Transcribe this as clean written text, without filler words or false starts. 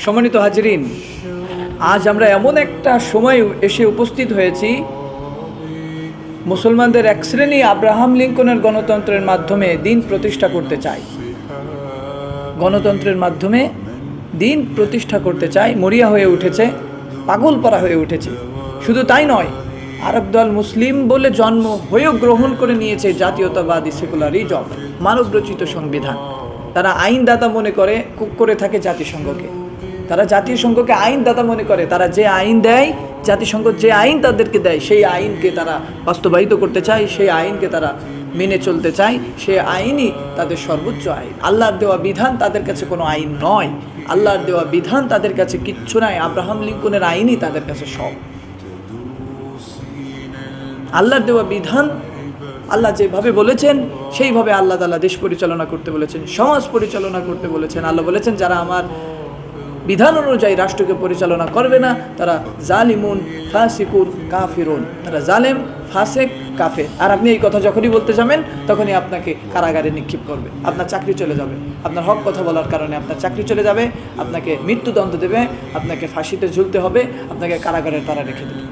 সম্মানিত হাজরিন, আজ আমরা এমন একটা সময় এসে উপস্থিত হয়েছি, মুসলমানদের এক শ্রেণী আব্রাহাম লিঙ্কনের গণতন্ত্রের মাধ্যমে দিন প্রতিষ্ঠা করতে চায়। গণতন্ত্রের মাধ্যমে দিন প্রতিষ্ঠা করতে চায়, মরিয়া হয়ে উঠেছে, পাগলপারা হয়ে উঠেছে। শুধু তাই নয়, আরব দল মুসলিম বলে জন্ম হয়েও গ্রহণ করে নিয়েছে জাতীয়তাবাদী সেকুলারিজম, মানবরচিত সংবিধান। তারা আইনদাতা মনে করে থাকে জাতিসংঘকে। তারা জাতিসংঘকে আইনদাতা মনে করে। তারা যে আইন দেয়, জাতিসংঘ যে আইন তাদেরকে দেয়, সেই আইনকে তারা বাস্তবায়িত করতে চায়, সেই আইনকে তারা মেনে চলতে চায়। সেই আইনই তাদের সর্বোচ্চ আইন। আল্লাহর দেওয়া বিধান তাদের কাছে কোনো আইন নয়। আল্লাহর দেওয়া বিধান তাদের কাছে কিচ্ছু নয়। আব্রাহাম লিঙ্কনের আইনই তাদের কাছে সব। আল্লাহর দেওয়া বিধান, আল্লাহ যেভাবে বলেছেন সেইভাবে আল্লাহ তাআলা দেশ পরিচালনা করতে বলেছেন, সমাজ পরিচালনা করতে বলেছেন। আল্লাহ বলেছেন, যারা আমার বিধান অনুযায়ী রাষ্ট্রকে পরিচালনা করবে না তারা জালিমুন ফাসিকুন কাফিরুন, তারা জালেম, ফাসেক, কাফের। আর আপনি এই কথা যখনই বলতে যাবেন তখনই আপনাকে কারাগারে নিক্ষেপ করবে, আপনার চাকরি চলে যাবে। আপনার হক কথা বলার কারণে আপনার চাকরি চলে যাবে, আপনাকে মৃত্যুদণ্ড দেবে, আপনাকে ফাঁসিতে ঝুলতে হবে, আপনাকে কারাগারে তারা রেখে দেবে।